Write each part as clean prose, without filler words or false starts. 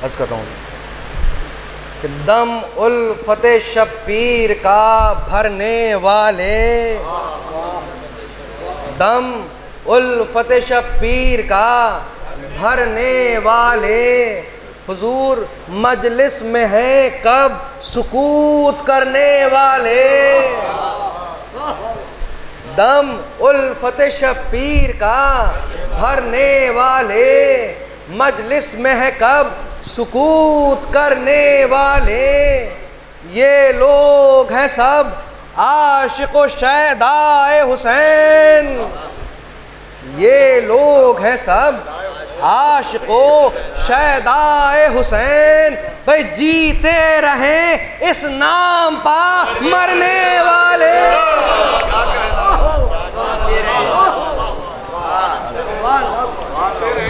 अर्ज़ कर रहा हूँ कि दम उल्फत शब्बीर का भरने वाले, दम उल्फत शब्बीर का भरने वाले, हुजूर मजलिस में है कब सुकूत करने वाले। दम उल्फत शब्बीर का भरने वाले, मजलिस में है कब सुकूत करने वाले। ये लोग हैं सब आशिक़ व शैदाए हुसैन, ये लोग हैं सब आशिक़ व शैदाए हुसैन। भाई जीते रहें इस नाम पा मरने वाले।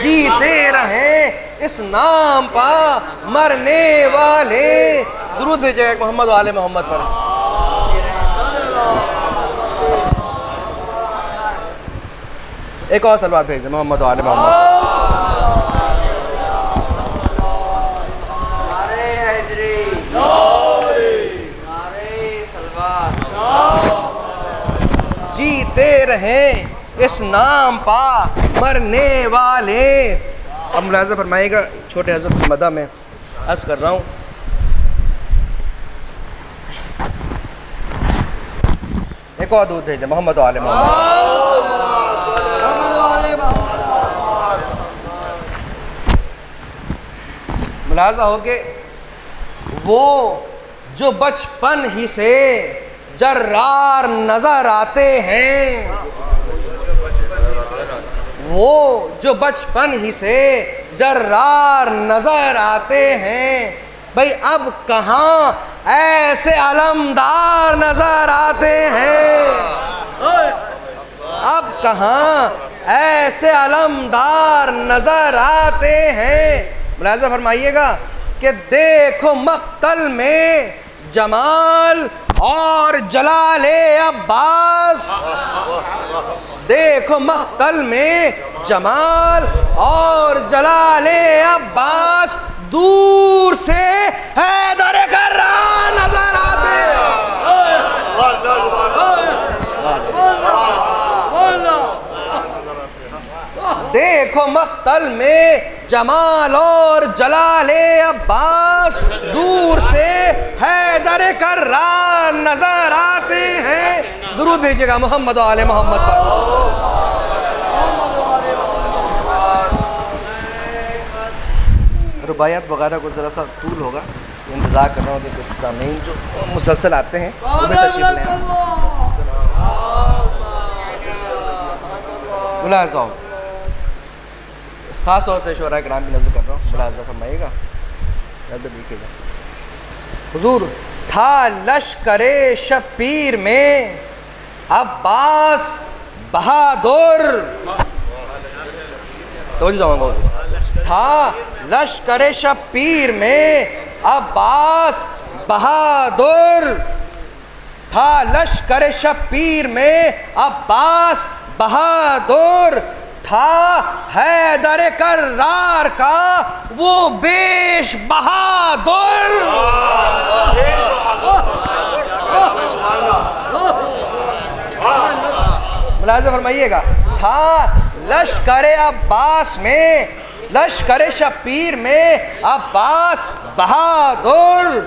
जीते रहें इस नाम पा मरने वाले। दुरूद भेजेगा मोहम्मद वाले मोहम्मद पर। एक और सलवात भेज दे मोहम्मद वाले मोहम्मद। जीते रहें इस नाम पा मरने वाले। अब मुलाज़ा फरमाएगा छोटे हज़रत की मदा में अर्ज़ कर रहा हूँ। एक और दूध भेजे मोहम्मद वाले मोहम्मद। मुलाज़ा हो के वो जो बचपन ही से जर्रार नजर आते हैं, वो जो बचपन ही से जर्रार नजर आते हैं। भाई अब कहाँ ऐसे अलमदार नजर आते हैं, अब कहाँ ऐसे अलमदार नजर आते हैं। मुलाज़ा फरमाइएगा कि देखो मक्तल में जमाल और जलाले अब्बास, देखो मक्तल में जमाल और जलाले अब्बास, दूर से हैदर कर्रार नजर आते। देखो मक्तल में जमाल और जलाले अब्बास, दूर से हैदर कर्रार नजर आते हैं। दुरूद भेजिएगा मोहम्मद वाले मोहम्मद पर। रुबायात वगैरह को ज़रा सा तूल होगा, इंतज़ार कर रहा हूँ कि कुछ सामीन जो मुसलसल आते हैं वो भी तशरीफ़ लें। मुलाज़ा ख़ास तौर से शोरा कराम की नज़र कर रहा हूँ, मुलाज़ा फरमाइएगा, नज़र देखिएगा। हुजूर था लश्करे शब्बीर में अब्बास बहादुर, तो जाऊँगा। था लश्करे शब्बीर में अब्बास बहादुर, था लश्करे शब्बीर में अब्बास बहादुर, था हैदर कर्रार का वो बेश बहादुर। मुलाज़ा फरमाइएगा, था लश्कर अब्बास में, लश्कर शब्बीर में अब्बास बहादुर,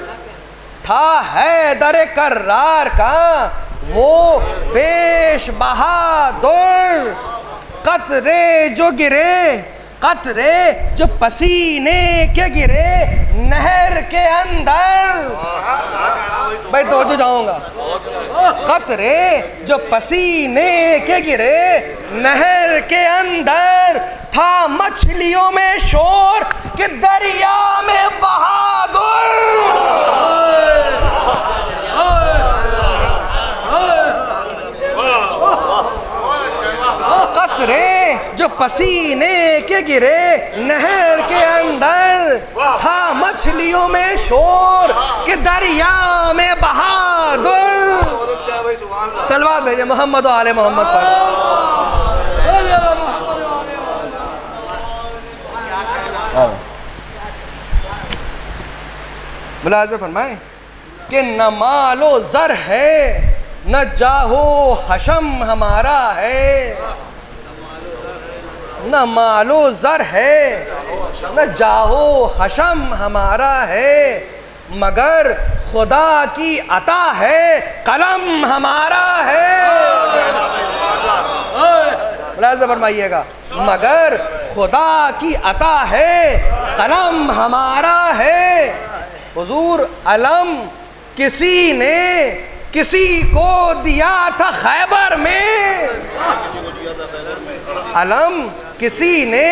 था हैदर कर्रार का वो बेश बहादुर। कतरे जो गिरे, कतरे जो पसीने के गिरे नहर के अंदर, भाई तो जाऊंगा। कतरे जो पसीने के गिरे नहर के अंदर, था मछलियों में शोर कि दरिया में बहादुर। कतरे जो पसीने के गिरे नहर के अंदर, था मछलियों में शोर कि दरिया में बहादुर। सलवात भेजे मोहम्मद व आले मोहम्मद पर। मुलाज़ा फरमाए कि न मालो ज़र है न जाहो हशम हमारा है, न मालो ज़र है न जाहो हशम हमारा है, मगर खुदा की अता है कलम हमारा है। मुलाज़ा फरमाइएगा, मगर खुदा की अता है कलम हमारा है। हुजूर अलम किसी ने किसी को दिया था खैबर में, अलम किसी ने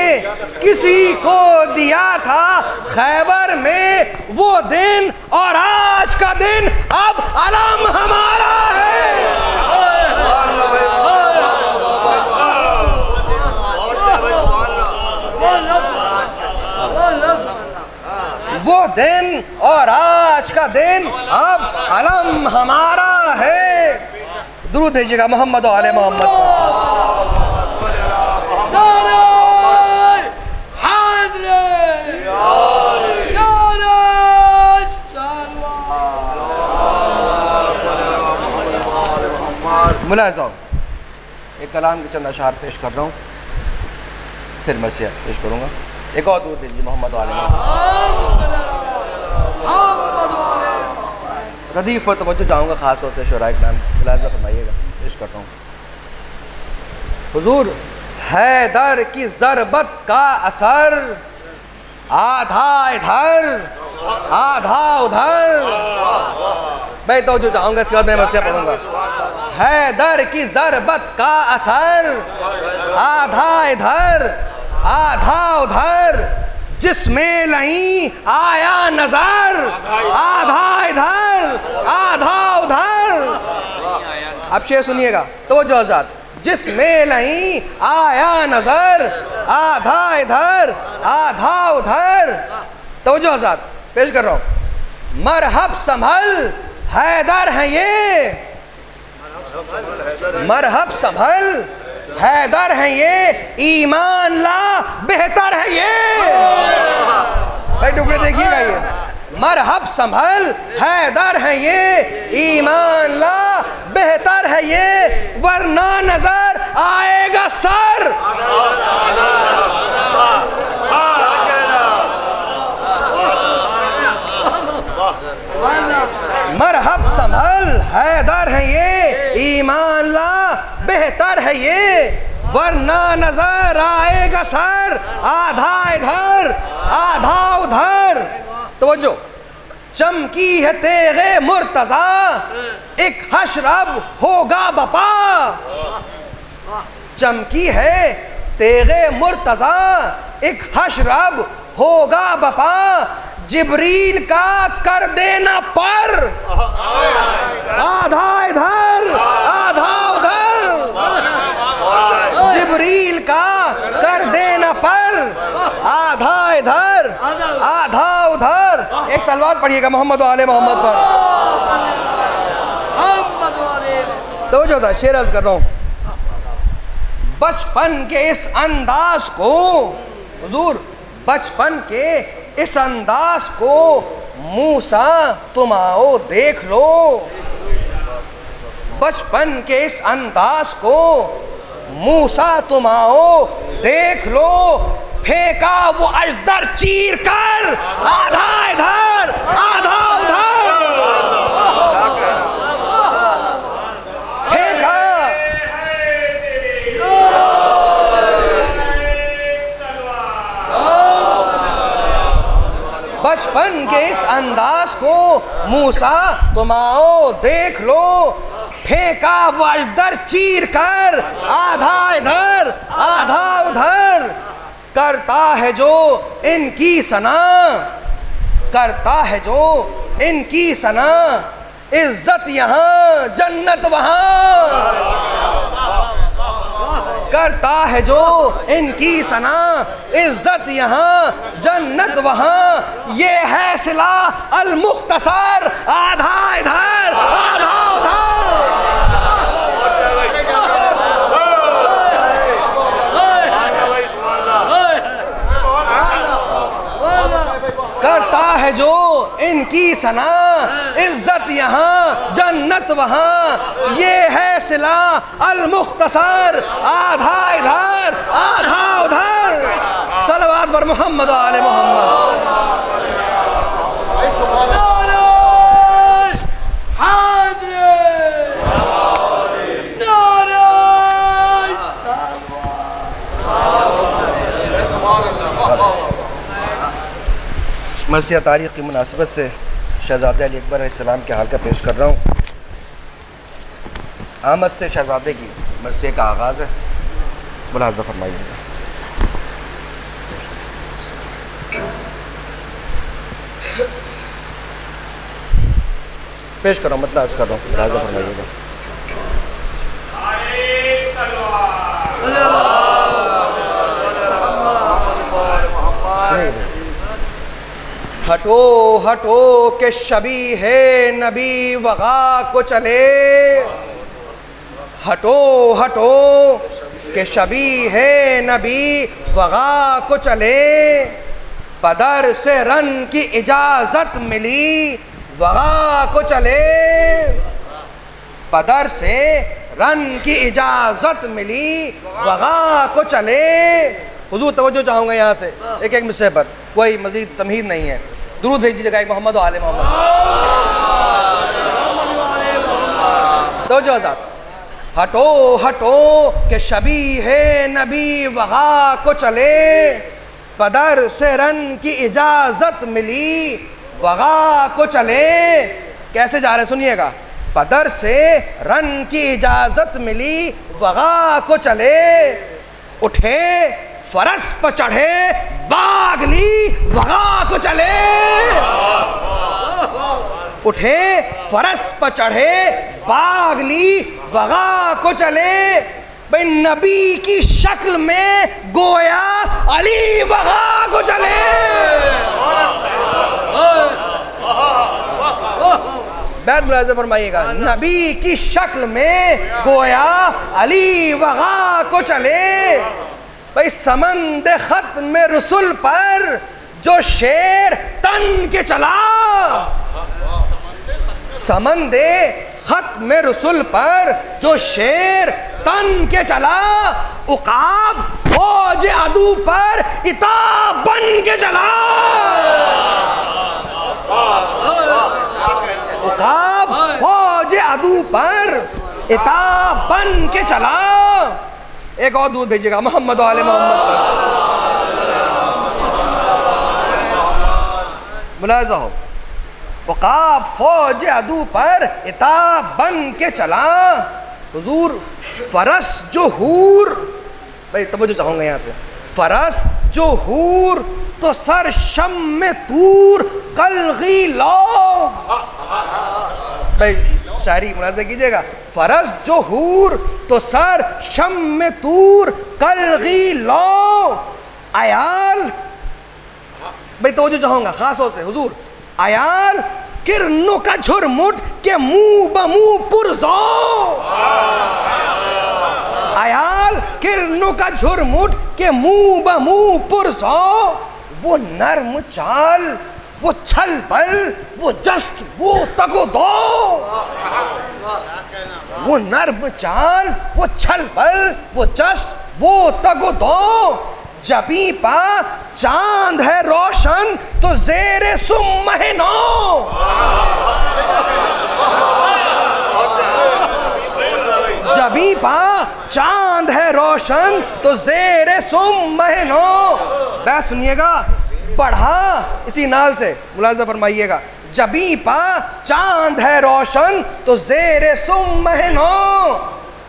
किसी को दिया था खैबर में, वो दिन और आज का दिन अब अलम हमारा है। वो दिन और आज का दिन अब अलम हमारा है। दुरूद भेजिएगा मोहम्मद और आले मोहम्मद। मुलाज़ा एक कलाम के चंद अशार पेश कर रहा हूँ, फिर मैं पेश करूँगा। एक और दूर भेजिए मोहम्मद और आले मोहम्मद। रदीफ पर तवज्जो चाहूँगा ख़ास तौर से शुराए नाम, मुलाज़ा फरमाइएगा, पेश करता हूँ। हुजूर हैदर की ज़रबत का असर आधा इधर आधा उधर, मैं तवज्जो चाहूँगा, इसके बाद मैं मसला पढ़ूँगा। हैदर की ज़रबत का असर आधा इधर आधा उधर, जिसमें नहीं आया नजर आधा इधर आधा उधर। अब शेर सुनिएगा तो जो आजाद, जिसमें नहीं आया नजर आधा इधर आधा उधर। तो जो आजाद पेश कर रहा हूं। मरहब संभल हैदर है ये, मरहब संभल हैदर है ये, ईमान ला बेहतर है ये। भाई टुकड़े देखिएगा, ये मरहब संभल हैदर है ये, ईमान ला बेहतर है ये, वरना नजर आएगा सर। मरहब संभल हैदर है ये, ईमान ला बेहतर है ये, वरना नजर आएगा सर आधा इधर आधा उधर। तो जो चमकी है तेगे मुर्तजा, एक हशरब होगा बपा। चमकी है तेगे मुर्तजा, एक हशरब होगा बपा, जिब्रील का कर देना पर आधा इधर आधा उधर। जिब्रील का कर देना पर आधा इधर आधा उधर। एक सलवात पढ़िएगा मोहम्मद और आले मोहम्मद पर। तो जो था शेर अर्ज कर रहा हूँ। बचपन के इस अंदाज को हुजूर, बचपन के इस अंदाज को मूसा तुम आओ देख लो। बचपन के इस अंदाज को मूसा तुम आओ देख लो, फेंका वो अजदर चीर कर आधा इधर आधा उधर। फेंका बचपन के इस अंदाज को मूसा तुम आओ देख लो, फेंका वो अजदर चीर कर आधा इधर आधा उधर। करता है जो इनकी सना, करता है जो इनकी सना, इज्जत यहाँ जन्नत वहाँ। करता है जो इनकी सना, इज्जत यहाँ जन्नत वहाँ। ये है सिला अल मुख्तसर आधा इधर आधा उधर। करता है जो इनकी सना, इज्जत यहाँ जन्नत वहाँ, ये है सिला अल मुख्तसर, आधा इधर आधा उधर। सलवात पर मोहम्मद आले मोहम्मद। मरसिया तारीख़ की मुनासिबत से शहज़ादे अली अकबर अलैहिस्सलाम के हाल का पेश कर रहा हूँ। आमद से शहज़ादे की मरसिया का आगाज़ है, मुलाहज़ा फरमाइएगा। पेश कर रहा हूँ, मतलब अर्ज़ कर रहा हूँ, मुलाहज़ा फरमाइएगा। हटो हटो के शबी है नबी वगा को चले, हटो हटो के शबी है नबी वगा को चले, पदर से रन की इजाज़त मिली वगा को चले, पदर से रन की इजाज़त मिली वगा को चले। हुजूर तवज्जो चाहूँगा यहाँ से एक एक मिसरे पर, कोई मज़ीद तमहीद नहीं है। दुरूद भेज दीजिएगा एक मोहम्मद आले मोहम्मद। तो जो हटो हटो के शबी है नबी वगा को चले, पदर से रन की इजाज़त मिली वगा को चले। कैसे जा रहे सुनिएगा। पदर से रन की इजाज़त मिली वगा को चले, उठे फरस पर चढ़े बागली वगा को चले, उठे फरस पर चढ़े बागली वगा को चले। भाई नबी की शक्ल में गोया अली वगा को चले। बैत मुलाज़ा फरमाइएगा। नबी की शक्ल में गोया अली वगा को चले। भाई समंदे खत में रसूल पर जो शेर तन के चला, समंदे खत में रसूल पर जो शेर तन के चला, उकाब फौज अदू पर इताब बन के चला, उकाब फौज अदू पर इताब बन के चला। एक और दूध भेजिएगा मोहम्मद वाले मोहम्मद पर। मुलाज़ा हो वक़ाब फौज अदू पर इताब बन के चला। हुजूर फरस जो हूर, भाई तवज्जो चाहूँगा यहाँ से, फरस जो हूर तो सर शम में तूर कलगी लो। भाई शायरी मुलाज़ा कीजिएगा। फरस जो हूर तो सर शम में तूर कलगी लो। अयाल, भाई तवज्जो चाहूँगा खास तौर से हुजूर, अयाल किरनों का झुरमुट के मुंह बमुंह पुरजो। अयाल किरनों का झुरमुट के मुंह बमुंह पुरजो। वो नर्म चाल, वो छल पल, वो जस्त, वो तगो दो। वो नर्म चाल, वो छल पल, वो जस्त, वो तगो दो। जबी पा चांद है रोशन तो जेरे सुमहनो। जबी पा चांद है रोशन तो जेरे सुमहनो। बात सुनिएगा, बढ़ा इसी नाल से मुलाज़ा फरमाइएगा। जबी पा चांद है रोशन तो जेरे सुमहनो।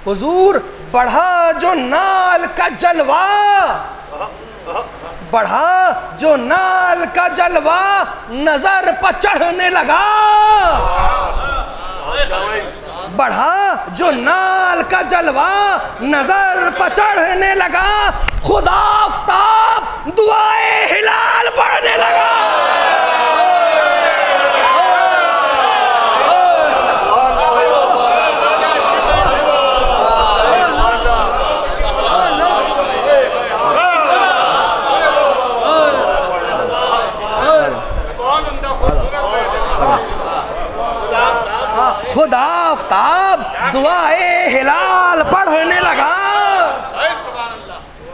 हुजूर बढ़ा जो नाल का जलवा, बढ़ा जो नाल का जलवा नजर पर चढ़ने लगा। बढ़ा जो नाल का जलवा नजर पर चढ़ने लगा। खुदा आफ्ताब दुआए हिलाल बढ़ने लगा। दुआए हिलाल पढ़ने लगा।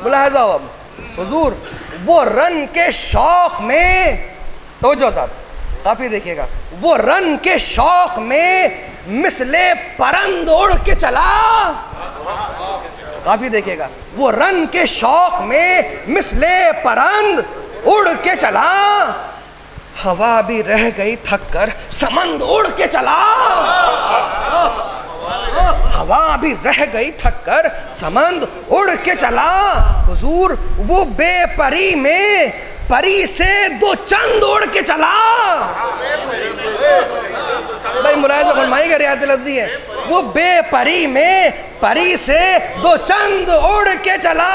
मुलाहिज़ा हो अब हुजूर, वो रन के शौक में, तवज्जो साथ काफी देखिएगा, वो रन के शौक में मिसले परंद उड़ के चला। काफी देखिएगा, वो रन के शौक में मिसले परंद उड़ के चला। हवा भी रह गई थक कर समंद उड़ के चला। हवा भी रह गई थक कर समंद उड़ के चला। हुजूर, वो बेपरी में परी से दो चंद उड़ के चला। भाई मुलाहिज़ा फरमाइएगा, रियायत लफ्ज़ी है, वो बेपरी में परी से दो चंद उड़ के चला।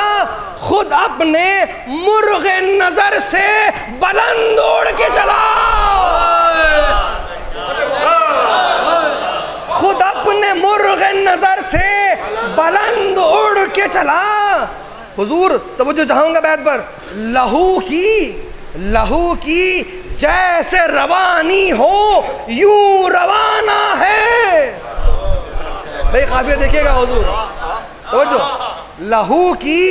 खुद अपने मुर्गे नजर से बुलंद उड़ के चला। खुद अपने मुर्गे नजर से बुलंद उड़ के चला। हुजूर, तवज्जो चाहूंगा बैत पर, लहू की जैसे रवानी हो यूं रवाना है। भाई काफिया देखिएगा हुजूर, तवज्जो, लहू की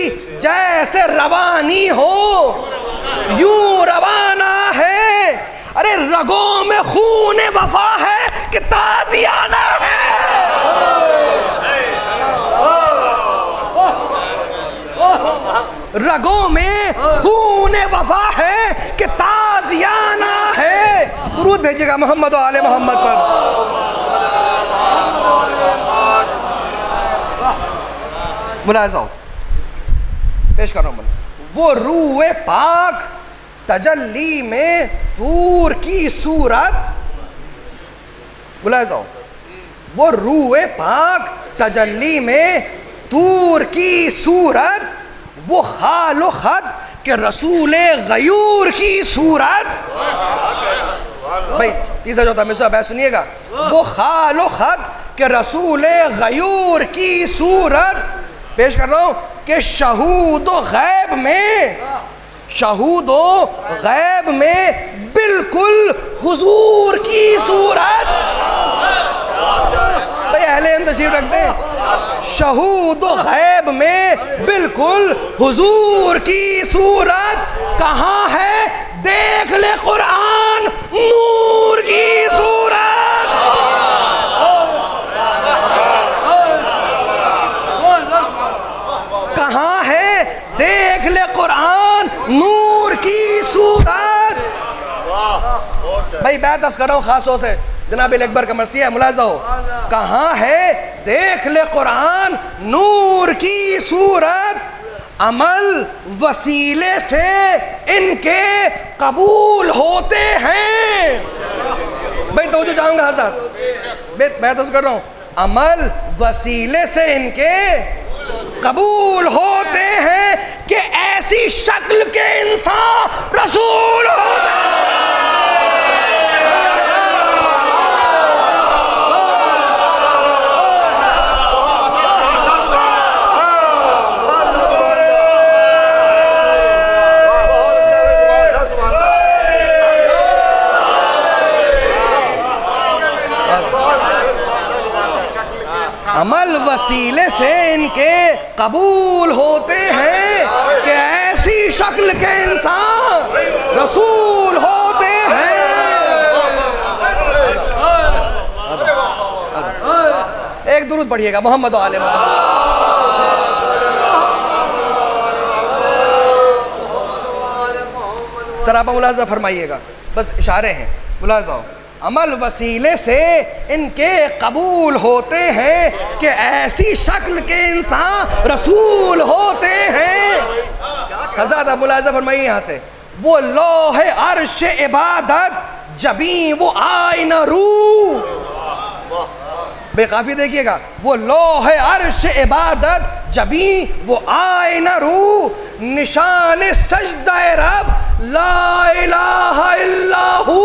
जैसे रवानी हो यूं रवाना है। अरे रगों में खून वफा है कि ताज़ियाना है। रगों में खून वफा है कि ताज़ियाना है। दुरूद भेजिएगा मोहम्मद व आले मोहम्मद पर। मुलाहिज़ा हो, पेश कर रहा हूँ। वो रूए पाक तजल्ली में दूर की सूरत। मुलाहिज़ा हो, वो रूए पाक तजल्ली में दूर की सूरत। वो खालो खत के रसूले गयूर की सूरत। भाई तीसरा चौथा मिसरा बैठ सुनिएगा। वो खालो खत के रसूले गयूर की सूरत। पेश कर रहा हूँ कि शहूदो गैब में, शहूदो गैब में बिल्कुल हुजूर की सूरत। भाई अहले हम तशरीफ रखते हैं। शहूदो गैब में बिल्कुल हुजूर की सूरत। कहाँ है देख ले कुरान नूर की सूरत। कहाँ है देख ले कुरान नूर की सूरत। भाई बैत अर्ज़ कर रहा हूँ खासों से, जनाब अकबर का मर्सी है। मुलाहिज़ा हो, कहाँ है देख ले कुरान नूर की सूरत। अमल वसीले से इनके कबूल होते हैं। भाई तो जो जाऊंगा हज़रत, मैं तो कर रहा हूँ, अमल वसीले से इनके कबूल होते हैं कि ऐसी शक्ल के इंसान रसूल होते हैं। अमल वसीले से इनके कबूल होते हैं कि ऐसी शक्ल के इंसान रसूल होते हैं। एक दुरूद पढ़िएगा मोहम्मद व आले मोहम्मद। सरापा मुलाज़ा फरमाइएगा, बस इशारे हैं। मुलाज़ा हो, अमल वसीले से इनके कबूल होते हैं कि ऐसी शक्ल के इंसान रसूल होते हैं। हज़रत अब मुलाज़ा फरमाइए यहाँ से, वो लोहे अर्श इबादत जबी वो आईना रू। बेकाफी देखिएगा, वो लोहे अर्श इबादत जबी वो आईना रू। निशान सजदा रब ला इलाहा इल्लाहू।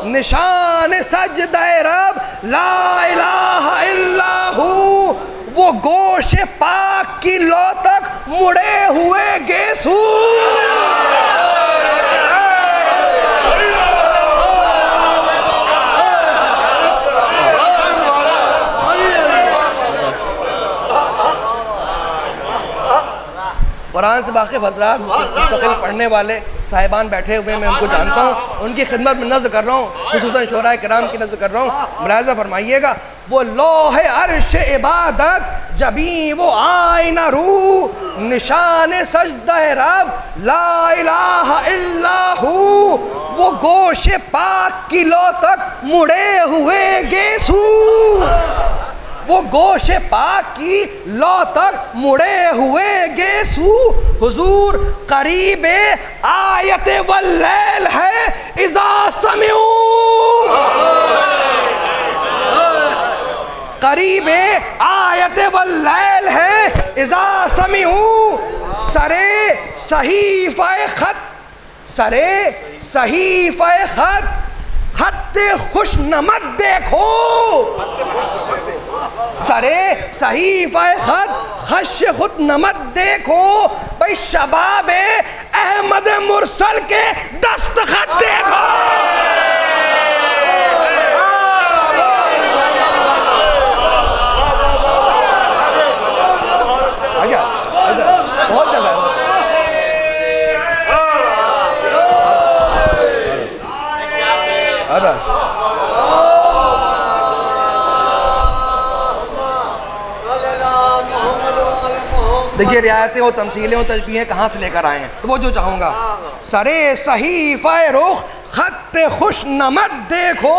निशान सजदा रब ला इलाहा इल्लाहू। वो गोश पाक की लो तक मुड़े हुए गेसू। कुरान से वाकिफ़ हज़रात, मुस्तक़िल पढ़ने वाले साहिबान बैठे हुए, मैं उनको जानता हूँ, उनकी खिदमत में नज़्र कर रहा हूँ, खुसूसन शोराए किराम की नज़्र कर रहा हूँ। मुलाहिज़ा फरमाइएगा, वो लौहे अर्श इबादत जबी वो आईना रू, निशान सजदा रब ला इलाहा इल्लाहू, वो गोशे पाक की लो तक मुड़े हुए गेसू, वो गोशे पाक की लो तक मुड़े हुए गेसू। हुजूर करीबे आयत वल्लैल है इज़ा समिऊ, करीबे आयत वल्लैल है इज़ा समिऊ, सरे सहीफ़े खत, सरे सहीफ़े खत, खत्ते खुशनमत देखो, सरे सहीफ़े खत खश खुद नमत देखो, भाई शबाबे अहमद मुरसल के दस्तखत देखो। बहुत जगह देखिए रियायतें और तमसीलें और तशबीहें कहाँ से लेकर आए हैं, तो वो जो चाहूँगा। सरे सहीफ़े रुख खत खुश नमत देखो,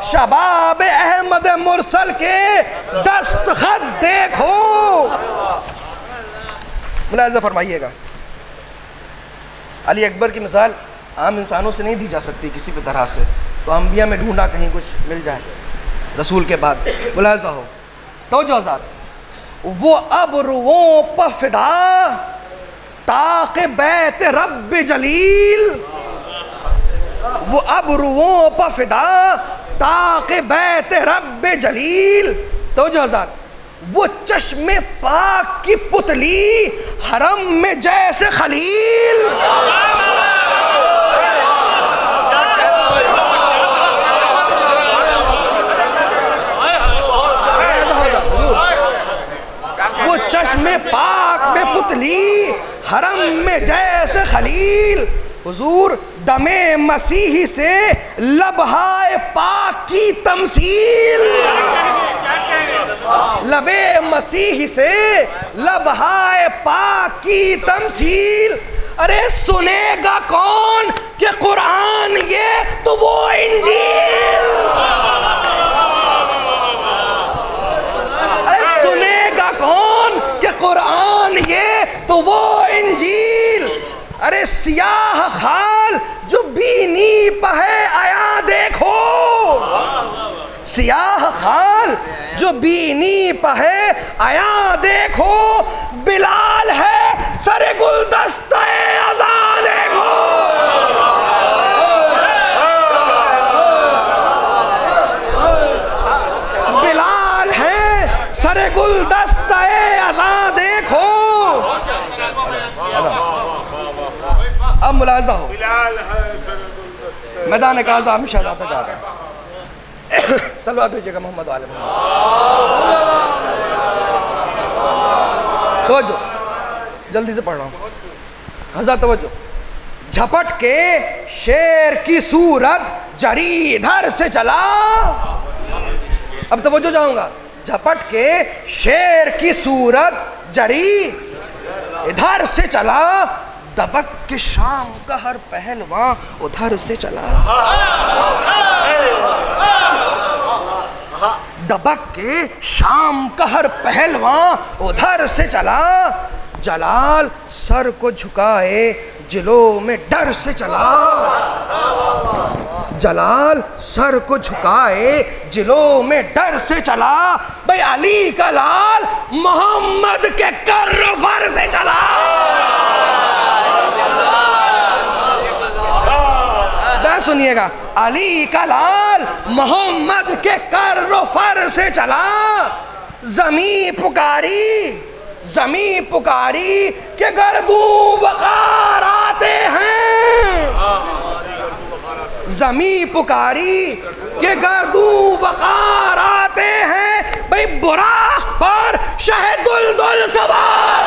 शबाब अहमद मुरसल के दस्तखत देखो। मुलाहिज़ा फरमाइएगा, अली अकबर की मिसाल आम इंसानों से नहीं दी जा सकती किसी भी तरह से, तो अंबिया में ढूंढा कहीं कुछ मिल जाए रसूल के बाद। मुलाहिज़ा हो तो जो आज़ाद वो अब रुओं पर फिदा ताक़े बैत रब जलील, वो अब रुओं पर फिदा ताक़े बैत रब जलील। तो जो आज़ाद वो चश्मे पाक की पुतली हरम में जैसे खलील, वो चश्मे पाक में पुतली हरम में जैसे खलील। हुजूर दमे मसीही से लबहाए पाक की तमसील, लबे मसीह से लबहाए पाक की तमसील। अरे सुनेगा कौन कि कुरान ये तो वो इंजील, अरे सुनेगा कौन कि कुरान ये तो वो इंजील। अरे सियाह खाल जो बीनी पर है आया देखो, सियाह खाल जो बीनी पर है आया देखो, बिलाल है सरे गुलदस्ता अज़ा देखो। बिलाल है सरे गुलदस्ता अज़ा देखो। अब मुलाज़ा हो, मैदान काज़ा हमेशा जाता जा रहा है। चलो आप भेजिएगा मोहम्मद वाले तवज्जो, जल्दी से पढ़ रहा हूँ हज़रत तवज्जो। झपट के शेर की सूरत जरी इधर से चला, अब तवज्जो जाऊंगा। झपट के शेर की सूरत जरी इधर से चला, दबक के शाम का हर पहलवान उधर से चला, दबक के शाम का हर पहलवान उधर से चला। जलाल सर को झुकाए जिलों में डर से चला, जलाल सर को झुकाए जिलों में डर से चला। भाई अली का लाल मोहम्मद के कर्र से चला, सुनिएगा, अली का लाल मोहम्मद के कर्र फर से चला। ज़मी पुकारी, ज़मी पुकारी के गर्दू वक़ार आते हैं, ज़मी पुकारी के गर्दू वक़ार आते हैं। भाई बुराक पर शहदुल दुल सवार,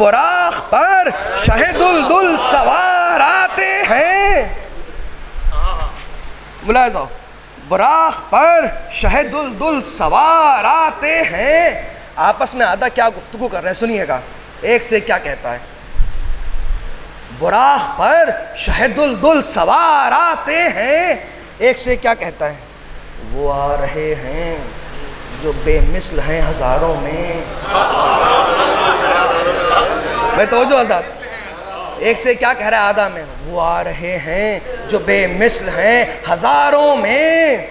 बुराक पर शहदुल सवार आते हैं। बुलाए जाओ, बुराक पर शहदुल सवार आते हैं। आपस में आधा क्या गुफ्तगू कर रहे हैं, सुनिएगा एक से क्या कहता है। बुराक पर शहदुल सवार आते हैं, एक से क्या कहता है। वो आ रहे हैं जो बेमिसल हैं हजारों में। मैं तो जो आजाद एक से क्या कह रहा है आधा में, वो आ रहे हैं जो बेमिसल हैं हजारों में।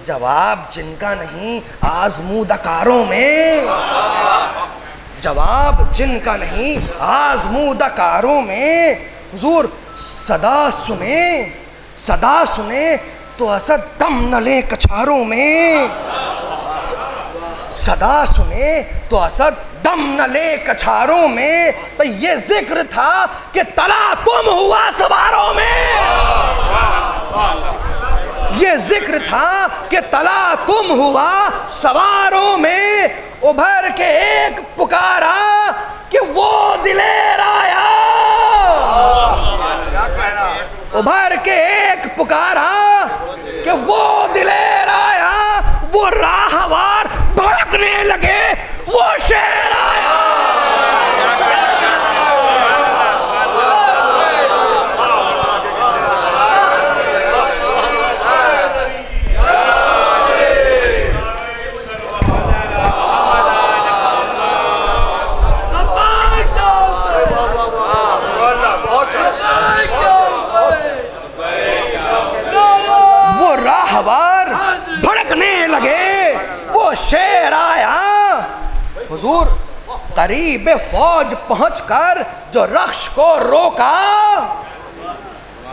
जवाब जिनका नहीं आजमूदकारों में, जवाब जिनका नहीं आजमूदकारों में। हुजूर सदा सुने तो असद दम न ले कछारों में। सदा सुने तो असद दम न ले कछारों में। भाई ये जिक्र था कि तला तुम हुआ सवारों में। ये जिक्र था कि तला तुम हुआ सवारों में। उभर के एक पुकारा कि वो दिलेर आया। उभर के एक पुकारा कि वो दिलेर आया। वो राहवार भड़कने लगे, वो शेर आया। वो राहवार भड़कने लगे, वो शेर आया। हुजूर करीब फौज पहुंचकर जो रख्श को रोका,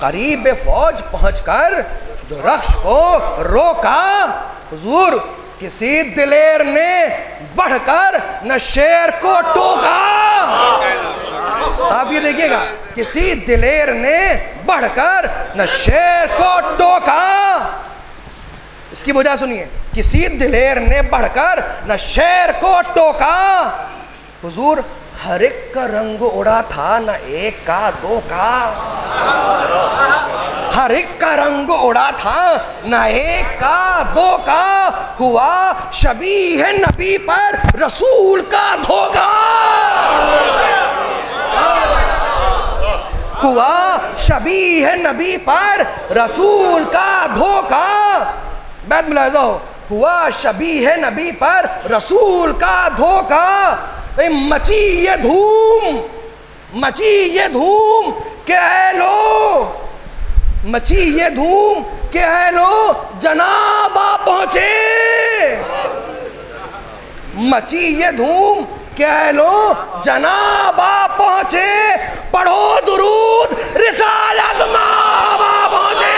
करीब फौज पहुंचकर जो रख्श को रोका। हुजूर किसी दिलेर ने बढ़कर न शेर को टोका। आप ये देखिएगा, किसी दिलेर ने बढ़कर न शेर को टोका। इसकी वजह सुनिए, किसी दिलेर ने बढ़कर न शेर को टोका। हुजूर हर एक का रंग उड़ा था, न एक का दो का। हर एक का रंग उड़ा था, न एक का दो का। हुआ शबीह नबी पर रसूल का धोखा। हुआ शबीह नबी पर रसूल का धोखा। बैत मुलाहिज़ा हो, हुआ शबीह नबी पर रसूल का धोखा। मची ये धूम के लो, मची ये धूम के लो जनाब आ पहुंचे। मची ये धूम के लो जनाब आ पहुंचे। पढ़ो दुरूद रिसालत माँ आ पहुंचे।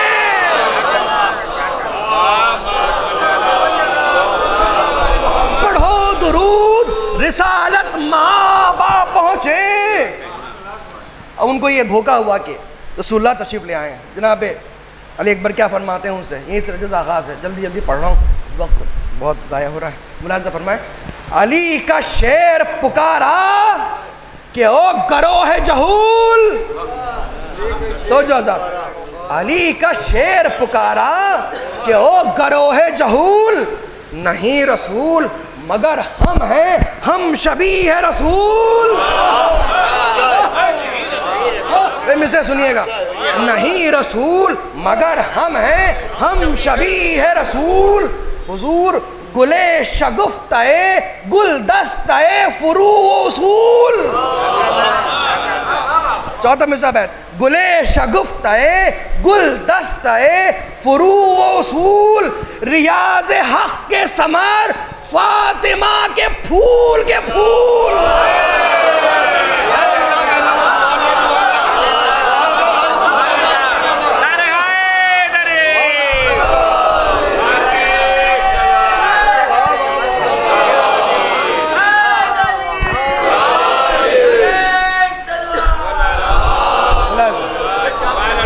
पढ़ो दुरूद रिसालत माँ बा पहुंचे। अब उनको ये धोखा हुआ कि रसूलुल्लाह तशरीफ ले आए हैं। जनाब अली अकबर क्या फरमाते हैं उनसे, यहीं से रजज़ आगाज़ है, जल्दी जल्दी पढ़ रहा हूँ, वक्त बहुत ज़ाया हो रहा है। मुलाज़ा फरमाए, अली का शेर पुकारा कि ओ गरो है जहूल। तो जो आज़ाद, अली का शेर पुकारा कि ओ गरो है जहूल। नहीं रसूल मगर हम हैं, हम शबीह है रसूल। मुझसे सुनिएगा, नहीं रसूल मगर हम हैं, हम शबीह है रसूल। हुजूर गुले शगुफ्ताए गुलदस्ताए फुरू उसूल। चौथा मिसरा बैत, गुले शगुफ्ताए गुलदस्ताए फुरू उसूल। रियाज हक के समर फातिमा के फूल के फूल।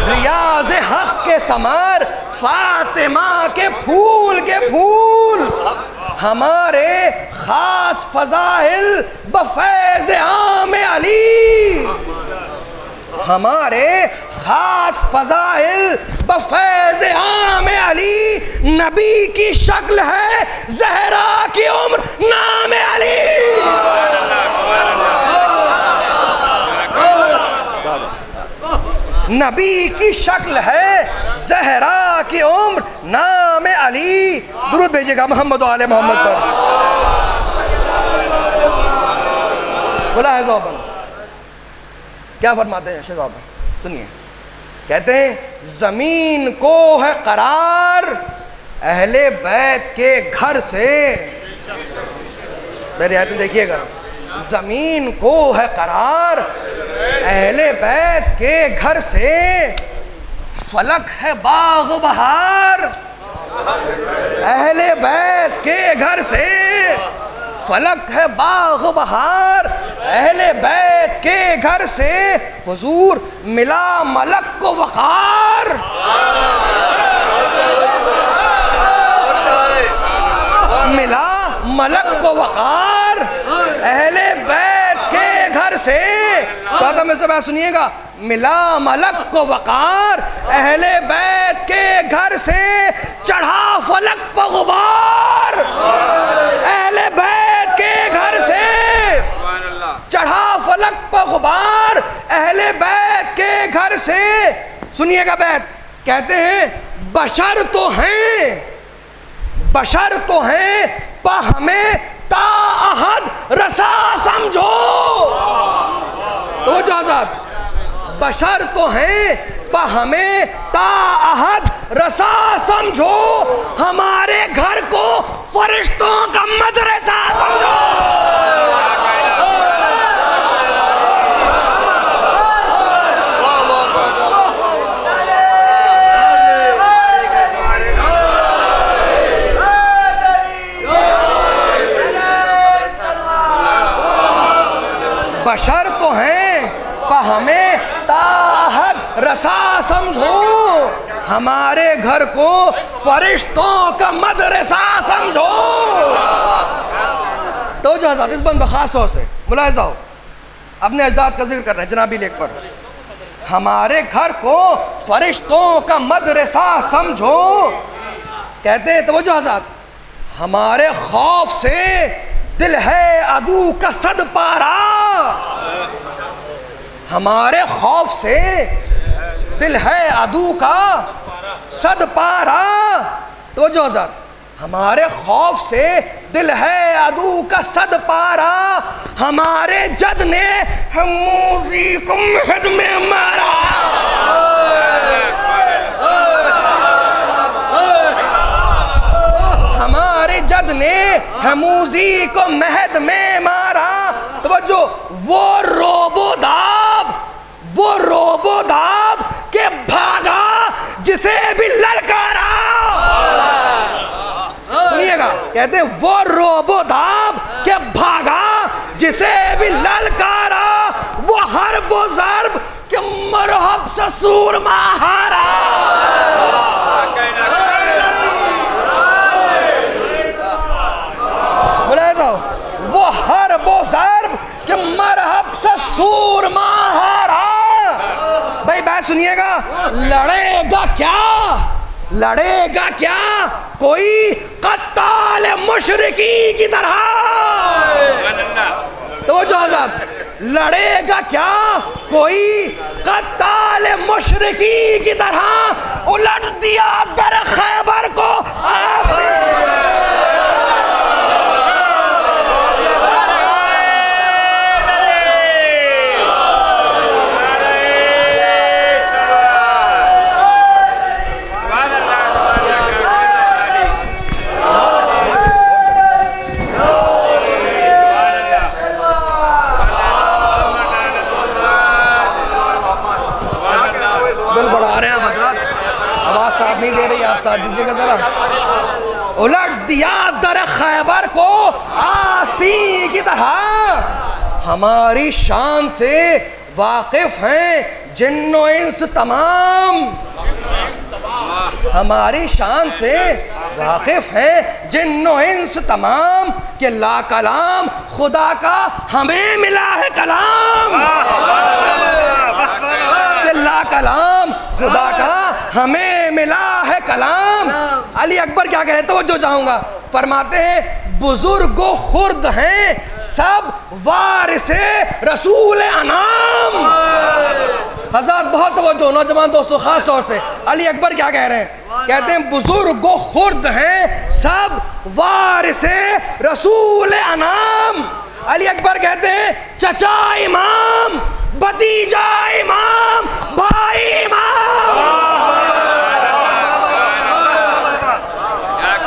रियाज हक के समर फातिमा के फूल हमारे खास फजाइल बफैज़ आम अली, हमारे खास फजाइल बफैज़ आम अली। नबी की शक्ल है ज़हरा की उम्र नाम अली। नबी की शक्ल है ज़हरा की उम्र नाम अली। दुरूद भेजिएगा मोहम्मद आले मोहम्मद पर। बोला है ज़ौबन, क्या फरमाते हैं शेज़ौबन, सुनिए। कहते हैं ज़मीन को है करार अहले बैत के घर से। मेरी आयत देखिएगा, ज़मीन को है करार अहले बैत के घर से, फलक है बाग बहार अहले बैत के घर से, फलक है बाग बहार अहले बैत के घर से। हुजूर मिला मलक को वक़ार, मिला मलक को वक़ार अहले बैत के घर से। तो में से बात सुनिएगा, मिला मलक को वक़ार अहले बैत के घर से, चढ़ा फलक पर गुबार अहले बैत के घर से, चढ़ा फलक पर गुबार अहले बैत के घर से। सुनिएगा बैत, कहते हैं बशर तो हैं, बशर तो हैं पा हमें ताअहद रसा समझो। तो जो आजाद बशर तो हैं पा हमें ताअहद रसा समझो, हमारे घर को फरिश्तों का मदरसा समझो। बशर तो हैं पा हमें ताअहद रसा समझो, हमारे घर को फरिश्तों का मदरसा समझो। तो जो हज़रत इस बंद खास तौर से मुलाहिज़ा हो, अपने अजदाद का जिक्र कर रहे हैं जनाबी लेख पर, हमारे घर को फरिश्तों का मदरसा समझो। कहते हैं तो जो हज़रत, हमारे खौफ से दिल है अदू का सद पारा, हमारे खौफ से दिल है अदू का सद पारा। तो जो हज़रत, हमारे खौफ से दिल है अदू का सद पारा, हमारे जद ने हम मूजी को महद में मारा। हमारे जद ने हमूजी को महद में मारा। तो जो वो रोबोदाब, वो रोबोदाब के भागा जिसे भी ललकारा। सुनिएगा, कहते हैं वो रोबोदाब के भागा जिसे भी ललकारा, वो हर बुज़र्ब के मरहब से सूरमा हारा। वो हर बुज़र्ब के मरहब से सूरमा हारा। भाई बात सुनिएगा, लड़ेगा क्या, लड़ेगा क्या कोई कत्ताल मुशरिकी की तरह। तो जो आजाद, लड़ेगा क्या कोई कत्ताल मुशरिकी की तरह, उलट दिया दर खैबर को नहीं दे रही, आप साथ दीजिएगा जरा। उलट दिया दर खैबर को आस्ती की तरह, हमारी शान से वाकिफ हैं जिन्नो इंस तमाम, हमारी शान से वाकिफ हैं जिन्नो इंस तमाम के ला कलाम खुदा का हमें मिला है कलाम, के ला कलाम खुदा का हमें मिला है कलाम। अली अकबर क्या कह रहे हैं, तवज्जो चाहूंगा, फरमाते हैं बुजुर्गो खुर्द हैं सब वारिसे रसूल अनाम। हज़रात बहुत तवज्जो, नौजवान दोस्तों खास तौर से अली अकबर क्या कह रहे हैं, कहते हैं बुजुर्गो खुर्द हैं सब वारिसे रसूल अनाम। अली अकबर कहते हैं चचा इमाम, भतीजा इमाम, भाई इमाम,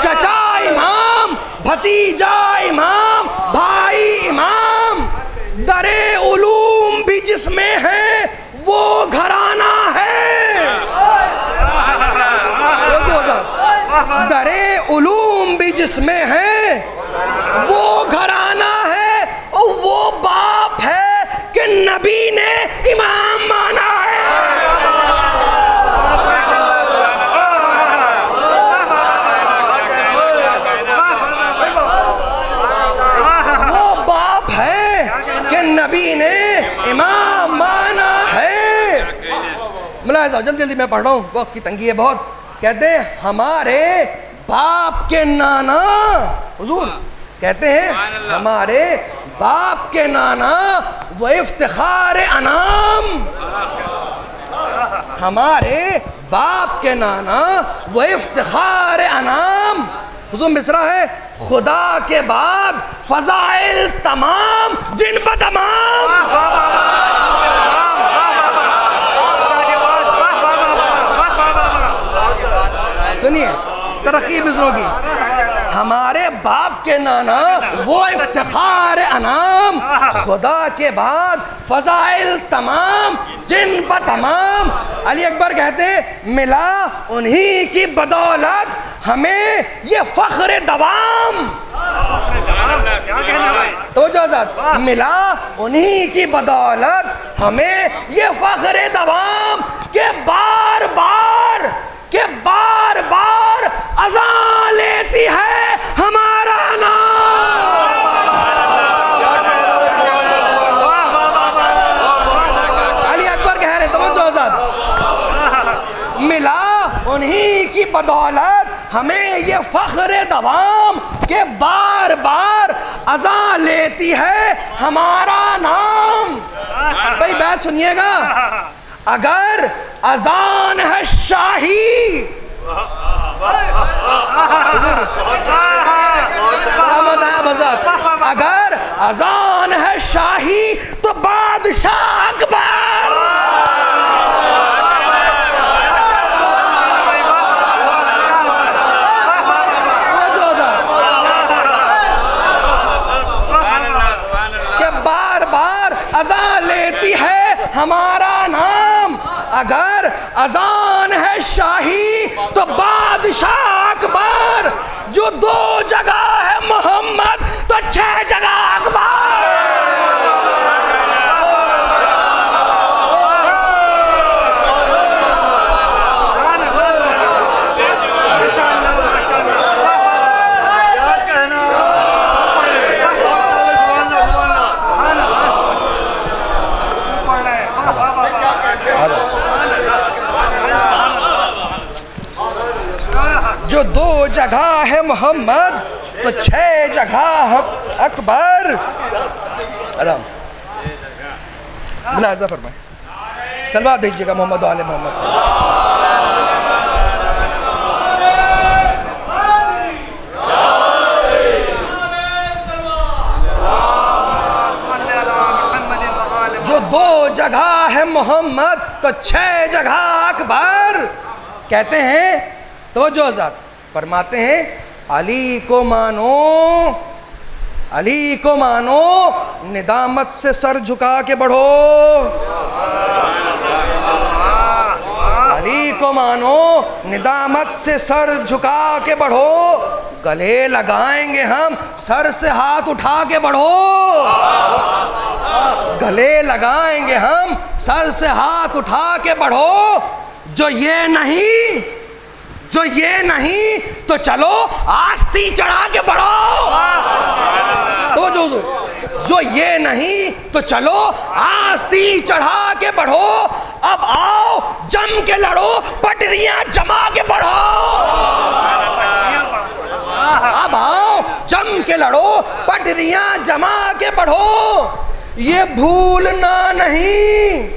चचा इमाम, भतीजा इमाम, भाई इमाम। दरे उलूम भी जिसमें है वो घराना है, दरे उलूम भी जिसमें है वो घराना है, और वो बाप है कि नबी ने इमाम माना है। वो बाप है कि नबी ने इमाम माना है। मुलाहिज़ा, जल्दी जल्दी मैं पढ़ रहा हूँ, वक्त की तंगी है बहुत। कहते हैं हमारे बाप के नाना, हुजूर कहते हैं हमारे बाप के नाना वो इफ्तिखार अनाम, हमारे बाप के नाना वो इफ्तिखार अनाम। हुजूर मिसरा है खुदा के बाद फजाइल तमाम जिन पर तमाम। सुनिए तरक्की मिसरों की, हमारे बाप के नाना वो इफ्तिखार अनाम, खुदा के बाद फजाइल तमाम जिन पर तमाम। अली अकबर कहते मिला उन्हीं की बदौलत हमें ये फख्र दवाम, तो जो मिला उन्हीं की बदौलत हमें ये फख्र दवाम के बार बार अज़ां लेती है हमारा नाम। अली अकबर कह रहे तवज्जो, मिला उन्हीं की बदौलत हमें ये फख्र दवाम के बार बार अज़ां लेती है हमारा नाम। भाई बात सुनिएगा, अगर अजान है शाही, अगर अजान है शाही तो बादशाह अकबर। के बार बार अजान लेती है हमारा नाम, अगर अजान है शाही तो बादशाह अकबर। जो 2 जगह है मोहम्मद तो 6 जगह अकबर। जो 2 जगह है मोहम्मद तो 6 जगह अकबर। आराम मुलाज़ा फरमाए, सलवा दीजिएगा मोहम्मद वाले मोहम्मद। जो 2 जगह है मोहम्मद तो 6 जगह अकबर। कहते हैं तो जो आजाद फरमाते हैं अली को मानो, अली को मानो, निदामत से सर झुका के बढ़ो। अली को मानो, निदामत से सर झुका के बढ़ो। गले लगाएंगे हम, सर से हाथ उठा के बढ़ो। गले लगाएंगे हम, सर से हाथ उठा के बढ़ो। जो ये नहीं जो ये नहीं तो चलो आस्ती चढ़ा के बढ़ो। तो जो ये नहीं तो चलो आस्ती चढ़ा के बढ़ो। अब आओ जम के लड़ो, पटरियां जमा के बढ़ो। अब आओ जम के लड़ो, पटरियां जमा के बढ़ो। ये भूलना नहीं,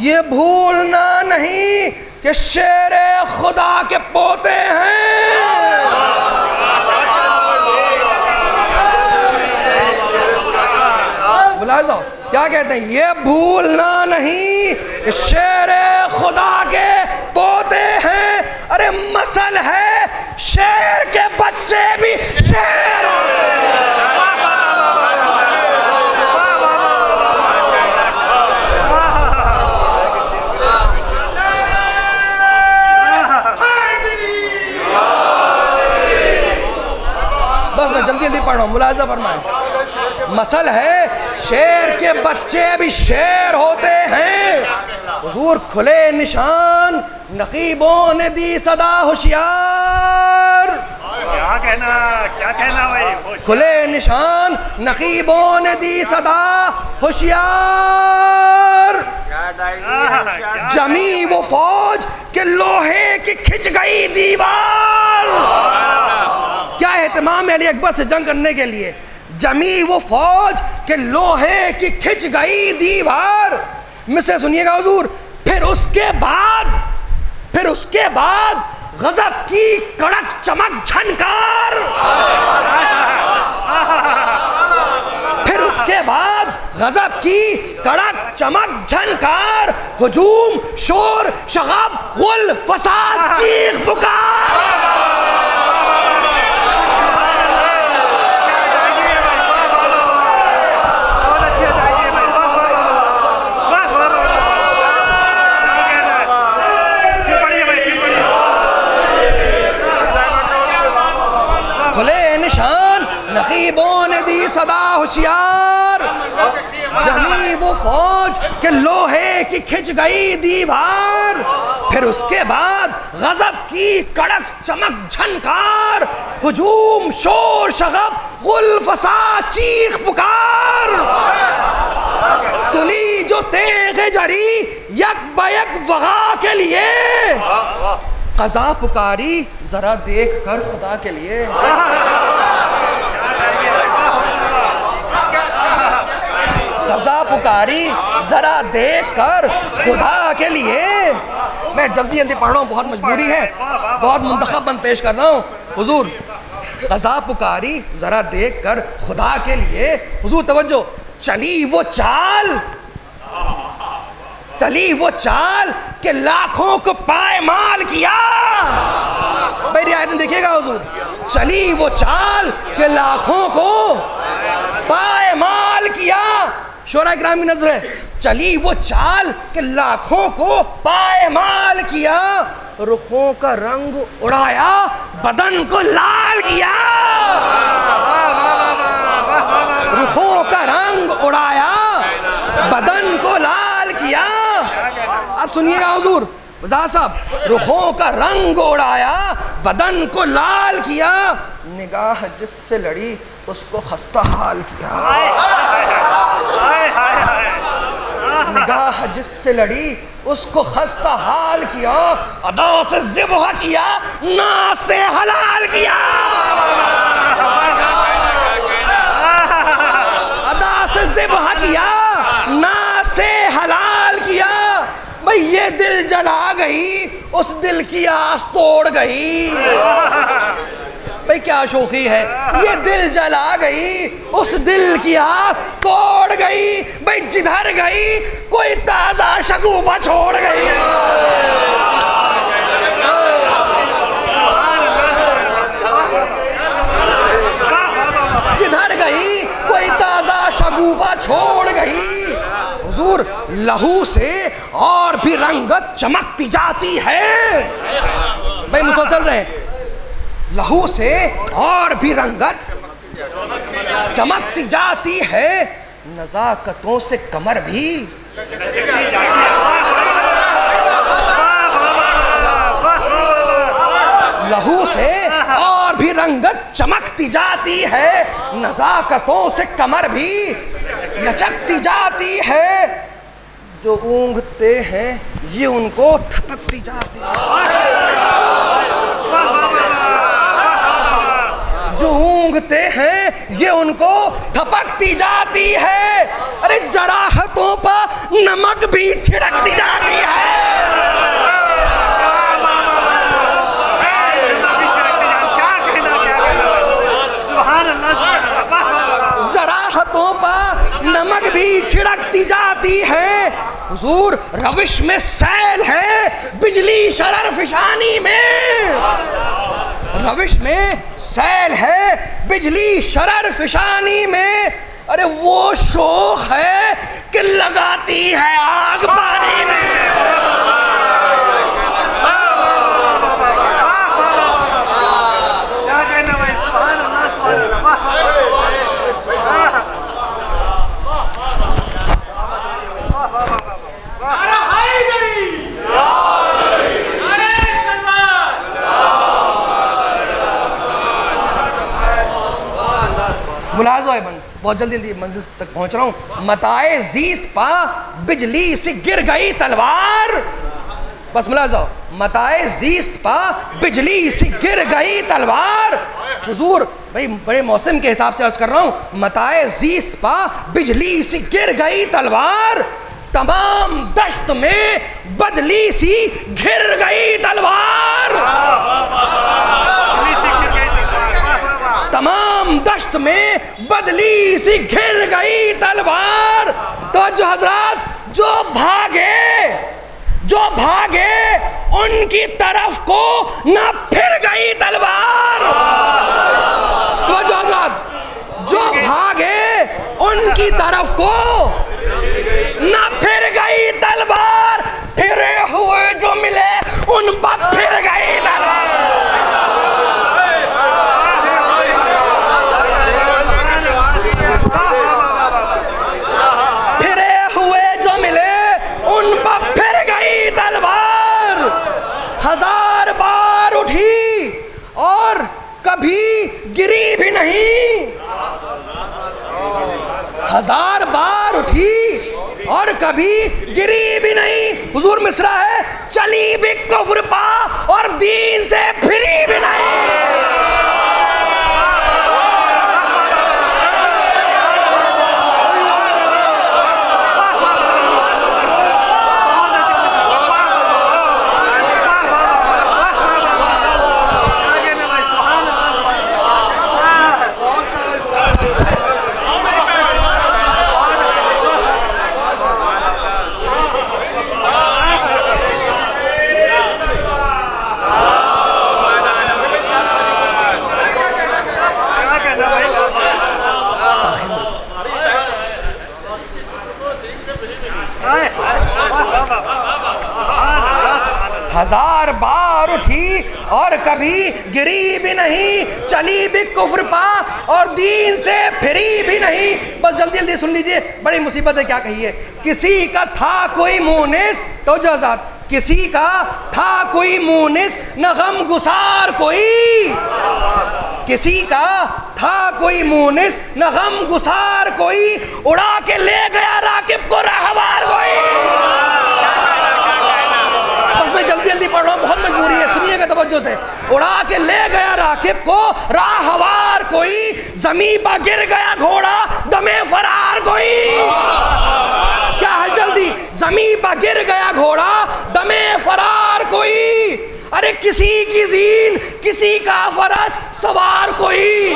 ये भूलना नहीं कि शेर खुदा के पोते हैं। बुला दो क्या कहते हैं, ये भूलना नहीं कि शेर खुदा के पोते हैं। अरे मसल है शेर के बच्चे भी शेर। बस मैं जल्दी जल्दी पढ़ रहा हूँ, मुलाहिजा फरमाएं। मसल है शेर के बच्चे भी शेर होते हैं। हुजूर खुले निशान नकीबों ने दी सदा होशियार। क्या कहना भाई? खुले निशान नकीबों ने दी सदा होशियार। जमी वो फौज के लोहे की खिंच गई दीवार। क्या एहतमाम है अली अकबर से जंग करने के लिए। जमी वो फौज के लोहे की खिंच गई दीवार। मिसरे सुनिएगा हुजूर। फिर उसके बाद गजब की कड़क चमक झनकार। फिर उसके बाद गजब की कड़क चमक झनकार। हुजूम शोर शगब गुल फसाद चीख पुकार। खुले निशान नकीबों ने दी सदा होशियार। जमी वो फौज के लोहे की खिंच गई दीवार। फिर उसके बाद गजब की कड़क चमक झनकार। हुजूम शोर शगब गुल फसाद चीख पुकार। तुली जो तेग जरी यक बयक वगा के लिए। कज़ा पुकारी जरा देख कर खुदा के लिए। कज़ा पुकारी जरा देख कर खुदा के लिए। मैं जल्दी जल्दी पढ़ रहा हूँ, बहुत मजबूरी है, बहुत मुंतखब बंद पेश कर रहा हूँ हुजूर। कज़ा पुकारी जरा देख कर खुदा के लिए। हुजूर तवज्जो। चली वो चाल के लाखों को पायमाल किया। भाई रियायत देखिएगा हुजूर। चली वो चाल के लाखों को पायमाल किया। शोरा इकराम की नजर है। चली वो चाल के लाखों को पायमाल किया। रुखों का रंग उड़ाया, बदन को लाल किया। रुखों का रंग उड़ाया, बदन को लाल किया। अब सुनिएगा हुजूर वज़ार साहब। रुखों का रंग उड़ाया, बदन को लाल किया। निगाह जिससे लड़ी उसको खस्ता हाल किया। निगाह जिससे लड़ी उसको खस्ता हाल किया। अदा से ज़िब्ह किया, नास से हलाल किया। अदा से ज़िब्ह किया, नास से हलाल किया। भाई ये दिल जला गई, उस दिल की आस तोड़ गई। भाई क्या शोखी है। ये दिल जला गई, उस दिल की आस तोड़ गई। भाई जिधर गई कोई ताजा शगुफा छोड़ गई। जिधर गई कोई ताजा शगुफा छोड़ गई। हुजूर लहू से और भी रंगत चमकती जाती है। भाई मुसलसल रहे। लहू से और भी रंगत चमकती जाती है। नज़ाकतों से कमर भी लहू से और भी रंगत चमकती जाती है, नज़ाकतों से कमर भी लचकती जाती है। जो ऊँघते हैं ये उनको थपकती जाती है, जो ऊँघते हैं ये उनको थपकती जाती है। अरे जराहतों पर नमक भी छिड़कती जाती है, जराहतों पर नमक भी छिड़कती जाती है। हुजूर रविश में सैल है बिजली शरर फिशानी में, रविश में सैल है बिजली शरर फिशानी में। अरे वो शोख है कि लगाती है आग पानी में। मुलाज़ो है बंद, बहुत जल्दी मंजिल तक पहुंच रहा हूँ। मताए ज़ीस्त पा बिजली से गिर गई तलवार, बस मुलाज़ो, मताए ज़ीस्त पा बिजली से गिर गई तलवार। हुजूर भाई बड़े मौसम के हिसाब से अर्ज़ कर रहा हूँ। मताए ज़ीस्त पा बिजली से गिर गई तलवार, तमाम दश्त में बदली सी घिर गई तलवार, तमाम दश्त में बदली सी घिर गई तलवार। तो जो हजरात जो भागे उनकी तरफ को ना फिर गई तलवार। तो जो हजरात जो भागे उनकी तरफ को ना फिर गई तलवार, फिरे हुए जो मिले उन पर फिर गई तलवार। हजार बार उठी और कभी गिरी भी नहीं, हजार बार उठी और कभी गिरी भी नहीं। हुजूर मिसरा है, चली भी कुफ्र पा और दीन से फिरी भी नहीं। हजार बार उठी और कभी गिरी भी नहीं, चली भी कुफ्र पा और दीन से फिरी भी नहीं। बस जल्दी जल्दी सुन लीजिए, बड़ी मुसीबत है, क्या कही है। किसी का था कोई मुनिस, तो जज़ात किसी का था कोई मुनिस न गम गुसार कोई, किसी का था कोई मुनिस न गम गुसार कोई, उड़ा के ले गया राकिब को रहवार कोई। मैं जल्दी जल्दी पढ़ रहा हूँ, बहुत मजबूरी है, सुनिएगा तवज्जो से। उड़ा के ले गया राकिब को राहवार कोई, जमीन पर गिर गया घोड़ा दमे फरार कोई। क्या है जल्दी, जमीन पर गिर गया घोड़ा दमे फरार कोई। अरे किसी की जीन किसी का फरस सवार कोई।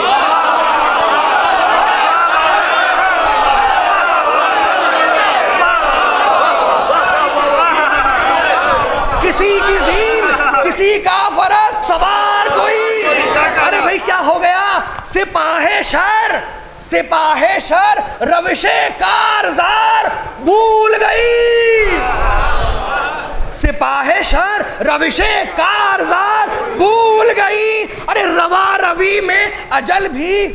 किसी की जीन किसी का फरस सवार कोई। अरे भाई क्या हो गया, सिपाहे शर सिपाहे शर रविशे कारज़ार भूल गई, सिपाहे शर रविशे कारज़ार भूल गई। अरे रवा रवी में अजल भी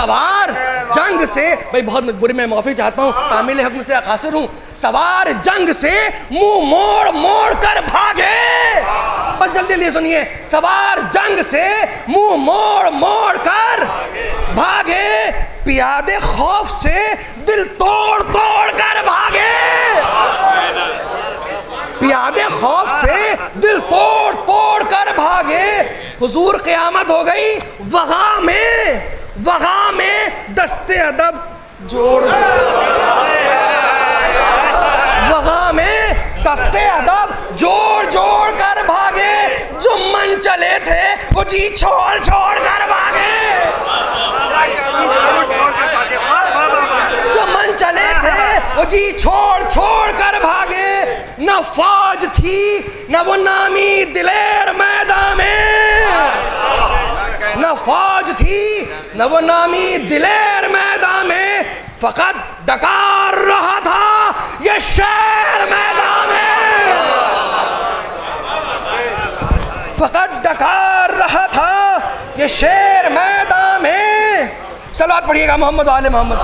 सवार जंग से, भाई बहुत मजबूरी में माफी चाहता हूँ, तामील हक में से अकासिर हूँ, सवार जंग से मुंह मोड़ मोड़ कर भागे। बस जल्दी जल्दी सुनिए, सवार जंग से मुंह मोड़ मोड़ कर भागे, पियादे खौफ से दिल तोड़ तोड़ कर भागे। पियादे खौफ से दिल तोड़ तोड़ कर भागे। हुजूर क़यामत हो गई वग़ा में दस्ते अदब जोड़, वग़ा में दस्ते अदब जोड़ जोड़ कर भागे। जो मन चले थे वो जी छोड़ छोड़ कर भागे, जो मन चले थे वो जी छोड़ छोड़ कर भागे। न फौज थी न वो नामी दिलेर मैदान में, न फौज थी न वो नामी दिलेर मैदान में, फकत डकार रहा था ये शेर मैदान में, फकत डकार रहा था ये शेर मैदान में। सलावत पढ़िएगा मोहम्मद आले मोहम्मद।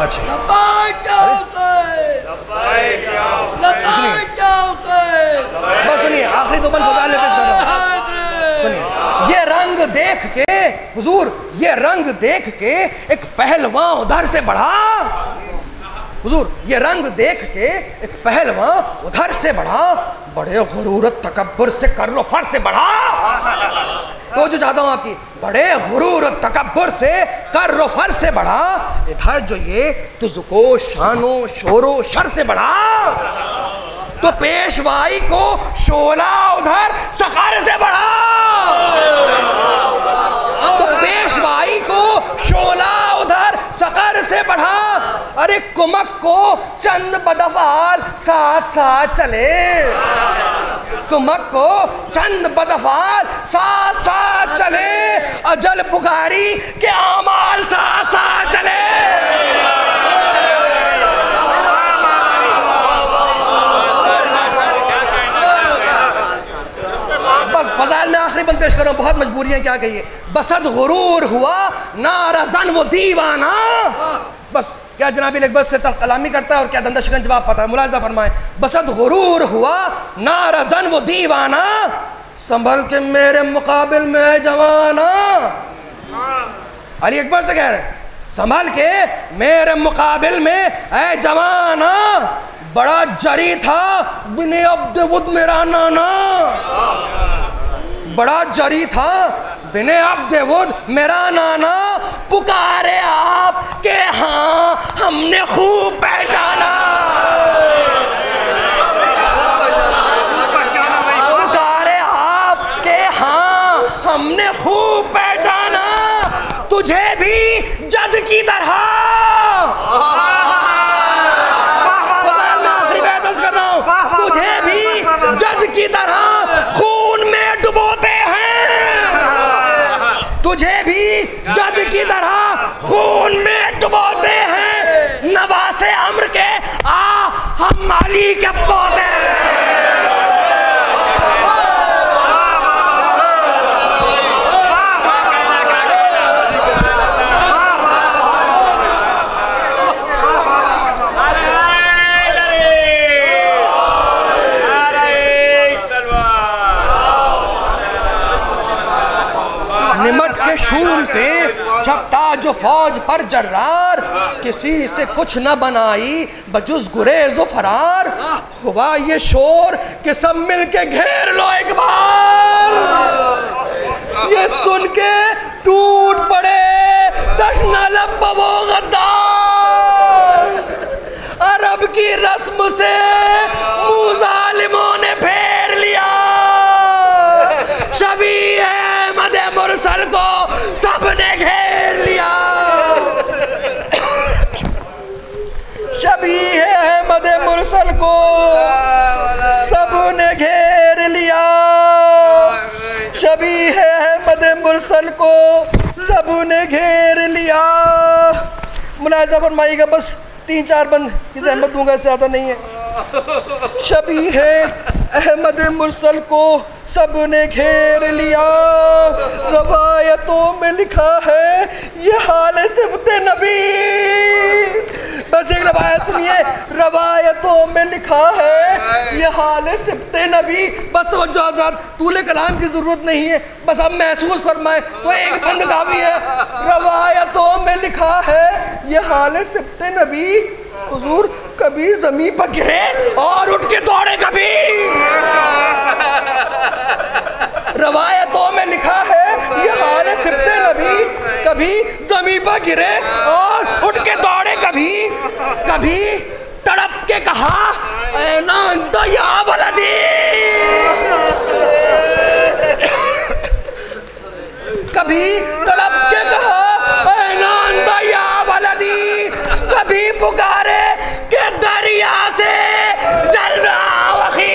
अच्छा बस सुनिए, आखिरी दो बंद फजाइल पेश कर रहा हूं। सुनिए, ये रंग देख के हुजूर, ये रंग देख के एक पहलवान उधर से बढ़ा। हुजूर ये रंग देख के एक पहलवान उधर से बढ़ा, बड़े गुरूरत तकब्बुर से कर्रो फर से बढ़ा। तो जो चाहता हूँ आपकी, बड़े गुरूर तकब्बुर से कर्रो फर से बढ़ा, इधर जो ये तुझको शानो शोरो शर से बढ़ा। तो पेशवाई को शोला उधर सखर से बढ़ा, तो पेशवाई को शोला उधर सखर से बढ़ा। अरे कुमक को चंद बदफाल साथ साथ चले, कुमक को चंद बदफाल साथ साथ चले, अजल पुकारी के आमाल साथ साथ चले। बस फजाइल में आखिरी बंद पेश कर रहा हूं, बहुत मजबूरियां क्या कहिए। बसद गुरूर हुआ नाराजन वो दीवाना। बस क्या जनाबी लकबत से कलामी करता है और क्या धंधा शिकन जवाब पता है, मुलाजा फरमाए। बसद गुरूर हुआ नाराजन वो दीवाना, संभल के मेरे मुकाबिल में जवाना। अली अकबर से कह रहे, संभल के मेरे मुकाबिल में ऐ जवाना। बड़ा जरी था बिने अब्दवुद मेरा नाना, बड़ा जरी था बिने अब्दवुद मेरा नाना। पुकारे आप के हाँ हमने खूब पहचाना, पुकारे आप के हाँ हमने खूब पहचाना। तुझे भी जद की तरह, तुझे भी जद की तरह खून में डुबोते हैं, तुझे भी जद की तरह खून में डुबोते हैं। नवासे अम्र के आ हम अली के पोते हैं। निमट के शूल से झपटा जो फौज पर जर्रार, किसी से कुछ न बनाई बजुज गुरेज़ो फरार। हुआ ये शोर कि सब मिल के घेर लो एक बार, ये सुन के टूट पड़े तशना लब वो गद्दार। अरब की रस्म से मुँह जालिमों ने फेर लिया, शबी अहमद मुरसल को सबने घेर लिया, शबी अहमद मुरसल को सबने घेर लिया, शबी अहमद मुरसल को सबने घेर लिया। मुलाज़ा फरमाइएगा, बस 3-4 बंद की ज़हमत दूंगा, ज़्यादा नहीं है। शबी है अहमद मुरसल को सबने घेर लिया। रवायतों में लिखा है ये हाल सिबते नबी। बस एक रवायत सुनिए, रवायतों में लिखा है ये हाल सिबते नबी। बस तवज्जो आज़ाद, तूले कलाम की जरूरत नहीं है, बस अब महसूस फरमाए तो एक बंद काफी है। रवायतों में लिखा है ये हाल सिबते नबी, हुजूर कभी जमीन पर गिरे और उठ के दौड़े कभी। रवायतों में लिखा है ये हाल सिबते नबी, कभी जमीन पर गिरे और उठ के दौड़े कभी। कभी तड़प के कहा ऐ ना तो या वलदी, कभी तड़प के कहा ऐ ना तो या वलदी, कभी पुकारे के दरिया से जल रहा वही,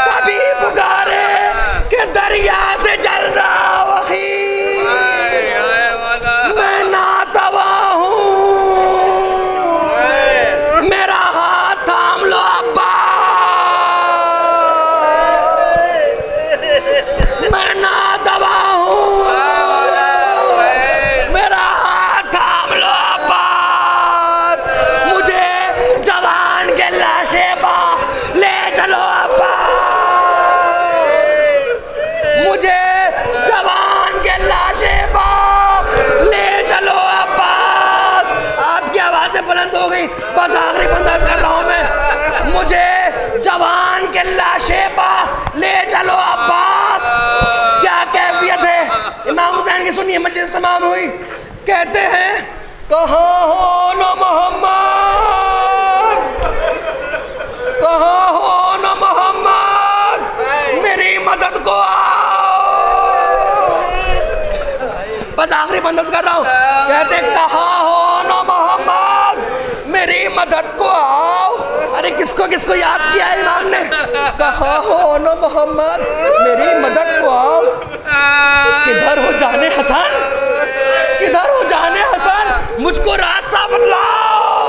कभी पुकारे के दरिया से जल रहा वही। मैं नातवा हूँ, मेरा हाथ थाम लो अब्बा। मैं नातवा हूँ, मेरा हाथ थाम लो अब्बा। मुझे जवान के लाशे बा ले चलो अब्बा, मुझे जवान के लाशे बा ले चलो अब्बास। आपकी आवाजें बुलंद हो गई, बस आखिरी बंदाज कर रहा हूं मैं। मुझे जवान के लाशे बा ले चलो अब्बास। क्या कैफियत है इमाम हुसैन की, सुनिए मजलिस तमाम हुई। कहते हैं कहाँ हो न मोहम्मद, कहाँ हो न मोहम्मद, मेरी मदद को आओ। बस आखिरी बंदस कर रहा हूँ। कहते कहाँ हो न मोहम्मद, मेरी मदद को आओ। अरे किसको किसको याद किया है इमाम ने? कहाँ हो न मोहम्मद, मेरी मदद को आओ। किधर हो जाने हसन, किधर हो जाने हसन, मुझको रास्ता बतलाओ।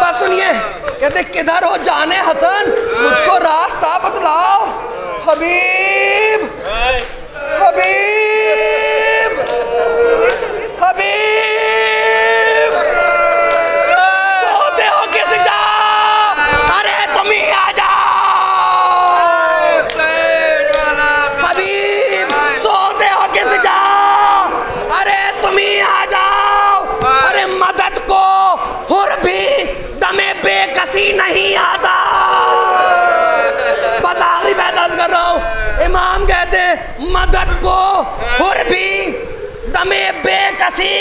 बस सुनिए, कहते किधर हो जाने हसन, मुझको रास्ता बतलाओ। हबीब हबीब हबीब, सोते हो किस जा, अरे तुम ही आ जाओ। हबीब सोते हो किस जा, अरे तुम ही आ जाओ। अरे मदद को हुर भी दमे बेकसी नहीं आता। बस आखिरी बहस कर रहा हूँ। इमाम कहते मदद को हुर भी दमे बेकसी